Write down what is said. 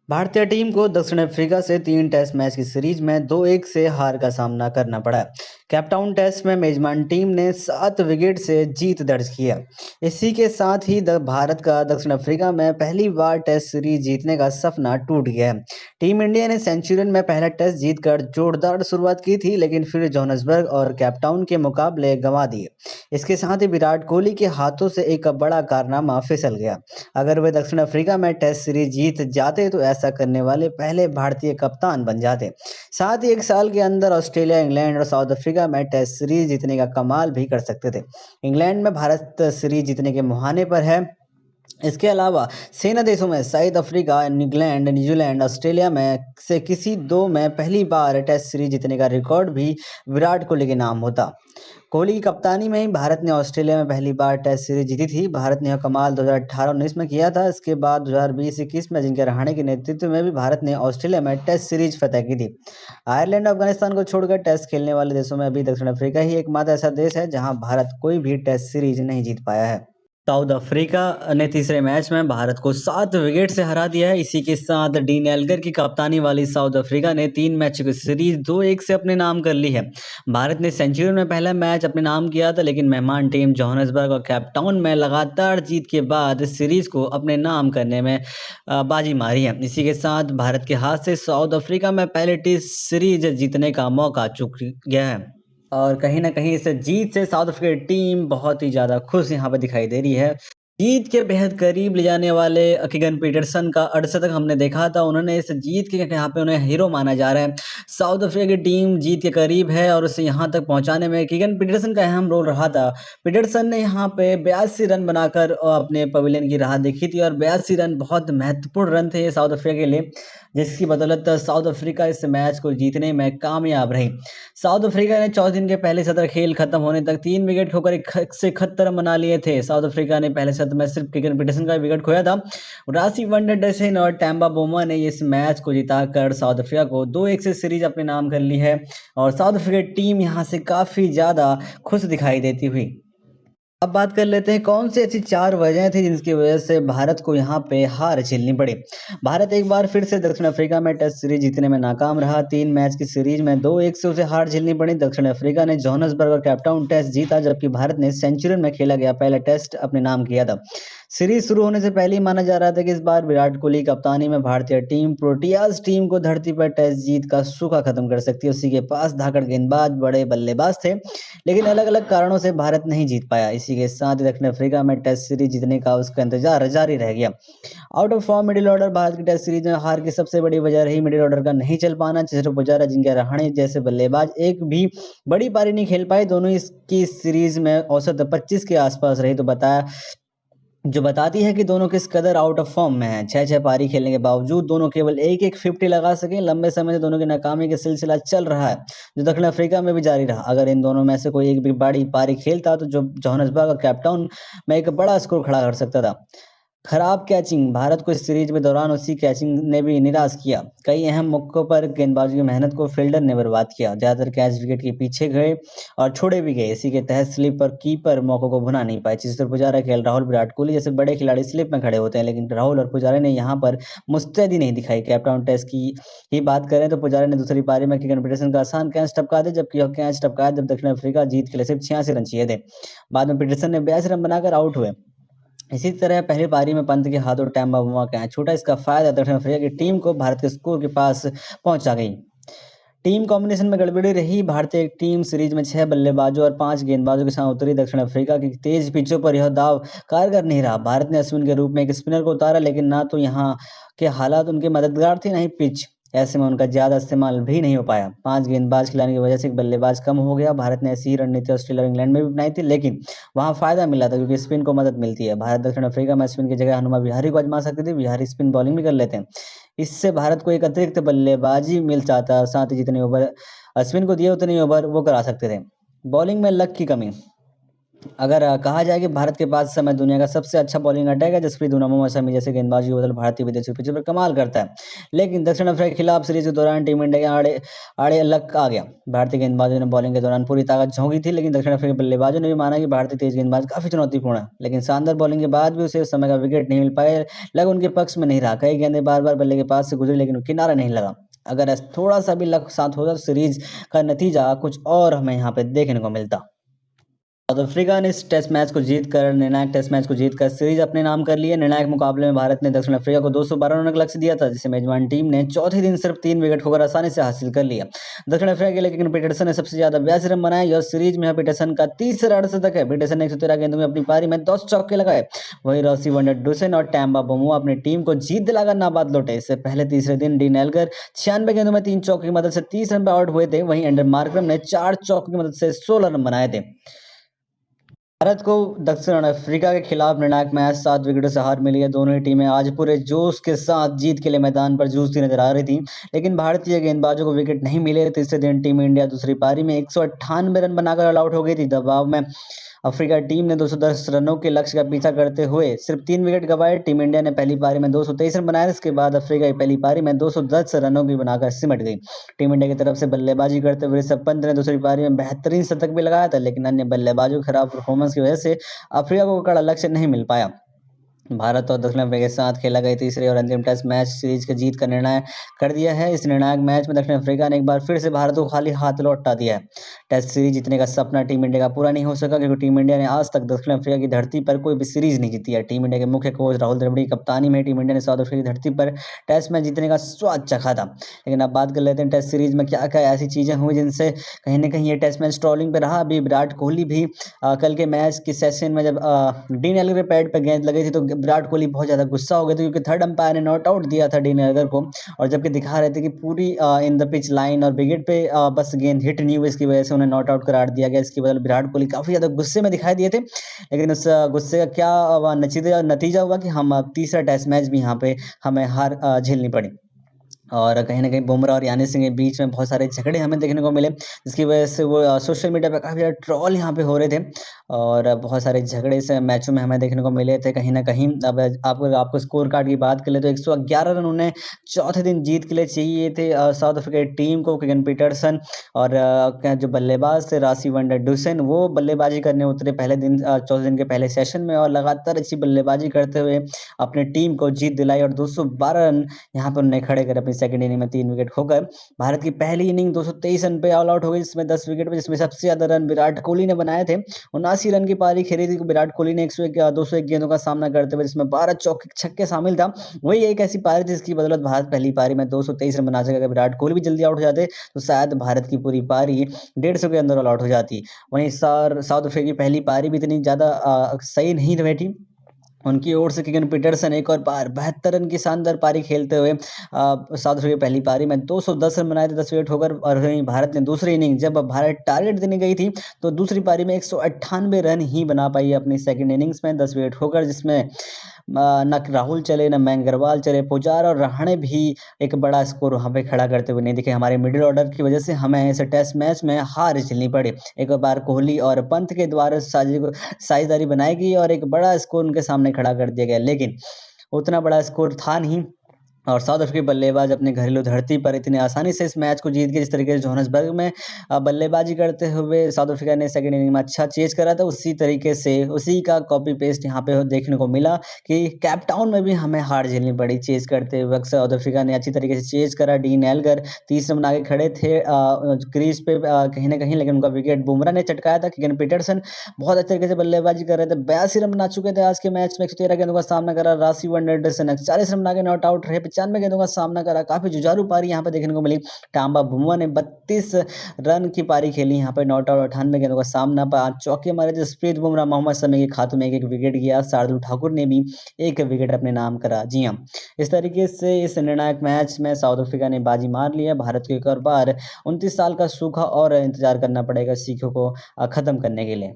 भारतीय टीम को दक्षिण अफ्रीका से 3 टेस्ट मैच की सीरीज में 2-1 से हार का सामना करना पड़ा। कैपटाउन टेस्ट में मेजबान टीम ने 7 विकेट से जीत दर्ज की है। इसी के साथ ही भारत का दक्षिण अफ्रीका में पहली बार टेस्ट सीरीज जीतने का सपना टूट गया है। टीम इंडिया ने सेंचुरियन में पहला टेस्ट जीतकर जोरदार शुरुआत की थी, लेकिन फिर जोहान्सबर्ग और कैपटाउन के मुकाबले गंवा दिए। इसके साथ ही विराट कोहली के हाथों से एक बड़ा कारनामा फिसल गया। अगर वे दक्षिण अफ्रीका में टेस्ट सीरीज जीत जाते तो ऐसा करने वाले पहले भारतीय कप्तान बन जाते। साथ ही एक साल के अंदर ऑस्ट्रेलिया, इंग्लैंड और साउथ अफ्रीका में टेस्ट सीरीज जीतने का कमाल भी कर सकते थे। इंग्लैंड में भारत सीरीज जीतने के मुहाने पर है। इसके अलावा सेना देशों में south Africa, England, New Zealand, Australia में से किसी दो में पहली बार टेस्ट सीरीज जीतने का रिकॉर्ड भी विराट कोहली के नाम होता। कोहली की कप्तानी में ही भारत ने ऑस्ट्रेलिया में पहली बार टेस्ट सीरीज जीती थी। भारत ने यह कमाल 2018-19 में किया था। इसके बाद 2020-21 में अजिंक्य रहाणे के नेतृत्व में भी भारत ने ऑस्ट्रेलिया में टेस्ट सीरीज फतह की थी। आयरलैंड और अफगानिस्तान को छोड़कर टेस्ट खेलने वाले देशों में अभी दक्षिण अफ्रीका ही एकमात्र ऐसा देश है जहां भारत कोई भी टेस्ट सीरीज नहीं जीत पाया है। साउथ अफ्रीका ने तीसरे मैच में भारत को 7 विकेट से हरा दिया है। इसी के साथ डीन एल्गर की कप्तानी वाली साउथ अफ्रीका ने 3 मैच की सीरीज 2-1 से अपने नाम कर ली है। भारत ने सेंचुरी में पहला मैच अपने नाम किया था, लेकिन मेहमान टीम जोहान्सबर्ग और कैपटाउन में लगातार जीत के बाद सीरीज को अपने नाम करने में बाजी मारी है। इसी के साथ भारत के हाथ से साउथ अफ्रीका में पहले टेस्ट सीरीज जीतने का मौका चूक गया है। और कहीं ना कहीं इस जीत से साउथ अफ्रीका की टीम बहुत ही ज़्यादा खुश यहाँ पे दिखाई दे रही है। जीत के बेहद करीब ले जाने वाले कीगन पीटरसन का 68 हमने देखा था। उन्होंने इस जीत के यहाँ पे उन्हें हीरो माना जा रहा है। साउथ अफ्रीका की टीम जीत के करीब है और उसे यहाँ तक पहुँचाने में कीगन पीटरसन का अहम रोल रहा था। पीटरसन ने यहाँ पे 82 रन बनाकर अपने पवेलियन की राह देखी थी और 82 रन बहुत महत्वपूर्ण रन थे साउथ अफ्रीका के लिए, जिसकी बदौलत साउथ अफ्रीका इस मैच को जीतने में कामयाब रही। साउथ अफ्रीका ने 14 दिन के पहले सत्र खेल खत्म होने तक 3 विकेट खोकर 171 रन बना लिए थे। साउथ अफ्रीका ने पहले सत्र में सिर्फ कीगन पीटरसन का विकेट खोया था। रासी वनडरडसेन और टैम्बा बोमा ने इस मैच को जिताकर साउथ अफ्रीका को 2-1 से सीरीज अपने नाम कर ली है और साउथ अफ्रीका टीम यहाँ से काफ़ी ज़्यादा खुश दिखाई देती हुई। अब बात कर लेते हैं कौन सी ऐसी 4 वजह थी जिनकी वजह से भारत को यहाँ पे हार झेलनी पड़ी। भारत एक बार फिर से दक्षिण अफ्रीका में टेस्ट सीरीज जीतने में नाकाम रहा। 3 मैच की सीरीज में 2-1 से उसे हार झेलनी पड़ी। दक्षिण अफ्रीका ने जोहान्सबर्ग और कैपटाउन टेस्ट जीता, जबकि भारत ने सेंचुरियन में खेला गया पहला टेस्ट अपने नाम किया था। सीरीज शुरू होने से पहले ही माना जा रहा था कि इस बार विराट कोहली कप्तानी में भारतीय टीम प्रोटियाज टीम को धरती पर टेस्ट जीत का सूखा खत्म कर सकती है। उसी के पास धाकड़ गेंदबाज, बड़े बल्लेबाज थे, लेकिन अलग अलग कारणों से भारत नहीं जीत पाया। इसी के साथ ही दक्षिण अफ्रीका में टेस्ट सीरीज जीतने का उसका इंतजार जारी रह गया। Out of form middle order Bharat की टेस्ट सीरीज में हार की सबसे बड़ी वजह रही मिडिल ऑर्डर का नहीं चल पाना। चेतेश्वर पुजारा, अजिंक्य रहाणे जैसे बल्लेबाज एक भी बड़ी पारी नहीं खेल पाए। दोनों इसकी सीरीज में औसत 25 के आसपास रही, जो बताती है कि दोनों किस कदर आउट ऑफ फॉर्म में हैं। 6-6 पारी खेलने के बावजूद दोनों केवल एक 50 लगा सके। लंबे समय से दोनों की नाकामी का सिलसिला चल रहा है, जो दक्षिण अफ्रीका में भी जारी रहा। अगर इन दोनों में से कोई एक भी बड़ी पारी खेलता तो जो जोहान्सबर्ग और कैपटाउन में एक बड़ा स्कोर खड़ा कर सकता था। खराब कैचिंग भारत को इस सीरीज में दौरान उसी कैचिंग ने भी निराश किया। कई अहम मौकों पर गेंदबाजों की मेहनत को फील्डर ने बर्बाद किया। ज़्यादातर कैच विकेट के पीछे गए और छोड़े भी गए। इसी के तहत स्लिप पर कीपर मौकों को भुना नहीं पाए। चेतेश्वर पुजारा, केएल राहुल, विराट कोहली जैसे बड़े खिलाड़ी स्लिप में खड़े होते हैं, लेकिन राहुल और पुजारा ने यहाँ पर मुस्तैदी नहीं दिखाई। कैपटाउन टेस्ट की ही बात करें तो पुजारा ने दूसरी पारी में कीगन पीटरसन का आसान कैच टपका दिया, जबकि यह कैच टपकाया जब दक्षिण अफ्रीका जीत के लिए सिर्फ 86 रन चाहिए थे। बाद में पीटरसन ने 82 रन बनाकर आउट हुए। इसी तरह पहली पारी में पंत के हाथों टैम्बा बुमा कैच छूटा। इसका फायदा दक्षिण अफ्रीका की टीम को भारत के स्कोर के पास पहुंचा गई। टीम कॉम्बिनेशन में गड़बड़ी रही। भारतीय टीम सीरीज में 6 बल्लेबाजों और 5 गेंदबाजों के साथ उतरी। दक्षिण अफ्रीका की तेज पिचों पर यह दाव कारगर नहीं रहा। भारत ने अश्विन के रूप में एक स्पिनर को उतारा, लेकिन ना तो यहाँ के हालात उनके मददगार थे, ना ही पिच। ऐसे में उनका ज़्यादा इस्तेमाल भी नहीं हो पाया। 5 गेंदबाज खिलाने की वजह से एक बल्लेबाज कम हो गया। भारत ने ऐसी ही रणनीति ऑस्ट्रेलिया और इंग्लैंड में भी अपनाई थी, लेकिन वहाँ फायदा मिला था क्योंकि स्पिन को मदद मिलती है। भारत दक्षिण अफ्रीका में स्पिन की जगह हनुमा विहारी को आजमा सकती थी। विहारी स्पिन बॉलिंग भी कर लेते हैं। इससे भारत को एक अतिरिक्त बल्लेबाजी मिल जाता। साथ ही जितने ओवर अश्विन को दिए उतने ओवर वो करा सकते थे। बॉलिंग में लक की कमी अगर कहा जाए कि भारत के पास इस समय दुनिया का सबसे अच्छा बॉलिंग अटैक है, जसप्रीत बुमराह, मोहम्मद शमी जैसे गेंदबाजों के बदल भारतीय विदेशी पिचों पर कमाल करता है। लेकिन दक्षिण अफ्रीका के खिलाफ सीरीज के दौरान टीम इंडिया के आड़े आड़े अलग आ गया। भारतीय गेंदबाजों ने बॉलिंग के दौरान पूरी ताकत झोंकी थी, लेकिन दक्षिण अफ्रीकी बल्लेबाजों ने भी माना कि भारतीय तेज गेंदबाज काफी चुनौतीपूर्ण है। लेकिन शानदार बॉलिंग के बाद भी उसे उस समय का विकेट नहीं मिल पाया, लग उनके पक्ष में नहीं रहा। कई गेंदें बार बार बल्ले के पास से गुजरी, लेकिन किनारा नहीं लगा। अगर थोड़ा सा भी लक साथ होता तो सीरीज का नतीजा कुछ और हमें यहाँ पे देखने को मिलता। साउथ अफ्रीका ने इस टेस्ट मैच को जीतकर निर्णायक टेस्ट मैच को जीतकर सीरीज अपने नाम कर ली है। निर्णायक मुकाबले में भारत ने दक्षिण अफ्रीका को 212 रनों का लक्ष्य दिया था, जिसे मेजबान टीम ने चौथे दिन सिर्फ 3 विकेट खोकर आसानी से हासिल कर लिया। दक्षिण अफ्रीका के लिए केन पीटरसन ने सबसे ज्यादा 82 रन बनाए। यह सीरीज में पीटरसन का तीसरा अर्धशतक है। पीटरसन ने 113 गेंदों में अपनी पारी में 10 चौके लगाए। वहीं रॉसी वनडर-डुसेन और टैम्बा बमुआ अपनी टीम को जीत दिलाकर नाबाद लौटे। इससे पहले तीसरे दिन डीन एल्गर 96 गेंदों में 3 चौके की मदद से 30 रन पर आउट हुए थे। वहीं एंडर मार्करम ने 4 चौकों की मदद से 16 रन बनाए थे। भारत को दक्षिण अफ्रीका के खिलाफ निर्णायक मैच 7 विकेटों से हार मिली है। दोनों ही टीमें आज पूरे जोश के साथ जीत के लिए मैदान पर जूझती नजर आ रही थी, लेकिन भारतीय गेंदबाजों को विकेट नहीं मिले। तीसरे दिन टीम इंडिया दूसरी पारी में 198 रन बनाकर ऑल आउट हो गई थी। दबाव में अफ्रीका टीम ने 210 रनों के लक्ष्य का पीछा करते हुए सिर्फ 3 विकेट गंवाए। टीम इंडिया ने पहली पारी में 223 रन बनाए। इसके बाद अफ्रीका की पहली पारी में 210 रनों की बनाकर सिमट गई। टीम इंडिया की तरफ से बल्लेबाजी करते हुए ऋषभ पंत ने दूसरी पारी में बेहतरीन शतक भी लगाया था, लेकिन अन्य बल्लेबाजों की खराब परफॉर्मेंस की वजह से अफ्रीका को कड़ा लक्ष्य नहीं मिल पाया। भारत और दक्षिण अफ्रीका के साथ खेला गया तीसरे और अंतिम टेस्ट मैच सीरीज के जीत का निर्णय कर दिया है। इस निर्णायक मैच में दक्षिण अफ्रीका ने एक बार फिर से भारत को खाली हाथ लौटा दिया है। टेस्ट सीरीज जीतने का सपना टीम इंडिया का पूरा नहीं हो सका, क्योंकि टीम इंडिया ने आज तक दक्षिण अफ्रीका की धरती पर कोई भी सीरीज नहीं जीती है। टीम इंडिया के मुख्य कोच राहुल द्रविड़ की कप्तानी में टीम इंडिया ने साउथ अफ्रीका की धरती पर टेस्ट मैच जीतने का स्वाद चखा था। लेकिन अब बात कर लेते हैं टेस्ट सीरीज में क्या क्या ऐसी चीजें हुई जिनसे कहीं ना कहीं ये टेस्ट मैच ट्रोलिंग पे रहा। अभी विराट कोहली भी कल के मैच के सेशन में जब डीन एल्गर के पैड पर गेंद लगी थी तो विराट कोहली बहुत ज्यादा गुस्सा हो गए थे, क्योंकि थर्ड अंपायर ने नॉट आउट दिया था डीन एल्गर को, और जबकि दिखा रहे थे कि पूरी इन द पिच लाइन और विकेट पे बस गेंद हिट नहीं हुई, इसकी वजह से उन्हें नॉट आउट करार दिया गया। इसकी वजह से विराट कोहली काफी ज्यादा गुस्से में दिखाई दिए थे। लेकिन उस गुस्से का क्या नतीजा नतीजा हुआ कि हम तीसरा टेस्ट मैच भी यहाँ पे हमें हार झेलनी पड़ी। और कहीं न कहीं बुमराह और यानी सिंह के बीच में बहुत सारे झगड़े हमें देखने को मिले, जिसकी वजह से वो सोशल मीडिया पे काफ़ी ज़्यादा ट्रोल यहाँ पे हो रहे थे, और बहुत सारे झगड़े से मैचों में हमें देखने को मिले थे कहीं न कहीं। अब आपको स्कोर कार्ड की बात करें तो 111 रन उन्हें चौथे दिन जीत के लिए चाहिए थे साउथ अफ्रीका की टीम को। केगन पीटरसन और क्या जो बल्लेबाज थे रासी वनडर-डुसेन, वो बल्लेबाजी करने उतरे पहले दिन चौथे दिन के पहले सेशन में, और लगातार अच्छी बल्लेबाजी करते हुए अपनी टीम को जीत दिलाई और 212 रन यहाँ पर उन्होंने खड़े कर अपनी सेकंड इनिंग में 3 विकेट खोकर भारत की पहली इनिंग 223 रन पे ऑल आउट हो गई, जिसमें 10 विकेट पे, जिसमें सबसे ज्यादा रन विराट कोहली ने बनाए थे। 79 रन की पारी खेली थी विराट कोहली ने 201 गेंदों का सामना करते हुए, जिसमें 12 चौके छक्के शामिल था। वही एक ऐसी पारी थी जिसकी बदौलत भारत पहली पारी में 223 रन बना सके। अगर विराट कोहली भी जल्दी आउट हो जाते तो शायद भारत की पूरी पारी 150 के अंदर ऑल आउट हो जाती। वहीं साउथ अफ्रीका की पहली पारी भी इतनी ज्यादा सही नहीं रही थी। उनकी ओर से केगन पीटरसन एक और बार 72 रन की शानदार पारी खेलते हुए साउथ अफ्रीका की पहली पारी में 210 रन बनाए थे 10 विकेट होकर। और वहीं भारत ने दूसरी इनिंग जब भारत टारगेट देने गई थी तो दूसरी पारी में 198 रन ही बना पाई अपनी सेकंड इनिंग्स में 10 विकेट होकर, जिसमें न राहुल चले, न मयंक अग्रवाल चले, पुजारा और रहाणे भी एक बड़ा स्कोर वहाँ पे खड़ा करते हुए नहीं दिखे। हमारे मिडिल ऑर्डर की वजह से हमें इस टेस्ट मैच में हार झेलनी पड़ी। एक बार कोहली और पंत के द्वारा साझेदारी बनाई गई और एक बड़ा स्कोर उनके सामने खड़ा कर दिया गया, लेकिन उतना बड़ा स्कोर था नहीं। और साउथ अफ्रीकी बल्लेबाज अपने घरेलू धरती पर इतनी आसानी से इस मैच को जीत गए। जिस तरीके से जोहान्सबर्ग में बल्लेबाजी करते हुए साउथ अफ्रीका ने सेकंड इनिंग में अच्छा चेज करा था, उसी तरीके से उसी का कॉपी पेस्ट यहाँ पे देखने को मिला कि कैप टाउन में भी हमें हार झेलनी पड़ी चेज करते वक्त। साउथ अफ्रीका ने अच्छी तरीके से चेज करा। डीन एल्गर 30 रन बना के खड़े थे क्रीज पे कहीं ना कहीं, लेकिन उनका विकेट बुमराह ने चटकाया था। केगन पीटरसन बहुत अच्छे तरीके से बल्लेबाजी कर रहे थे, 82 रन बना चुके थे आज के मैच में। 113 गेंदों का सामना करा। रासी वनडर-डुसेन 40 रन बना के नॉट आउट रहे, 95 गेंदों का सामना करा। काफी जुझारू पारी यहाँ पे देखने को मिली। टांबा बुमुआ ने 32 रन की पारी खेली यहाँ पे नॉट आउट, 98 गेंदों का सामना, 5 चौके मारे। जसप्रीत बुमराह, मोहम्मद शमी के खातों में एक विकेट गया। शार्दुल ठाकुर ने भी एक विकेट अपने नाम करा। जी हाँ, इस तरीके से इस निर्णायक मैच में साउथ अफ्रीका ने बाजी मार ली है। भारत को एक और बार 29 साल का सूखा और इंतजार करना पड़ेगा सीखों को खत्म करने के लिए।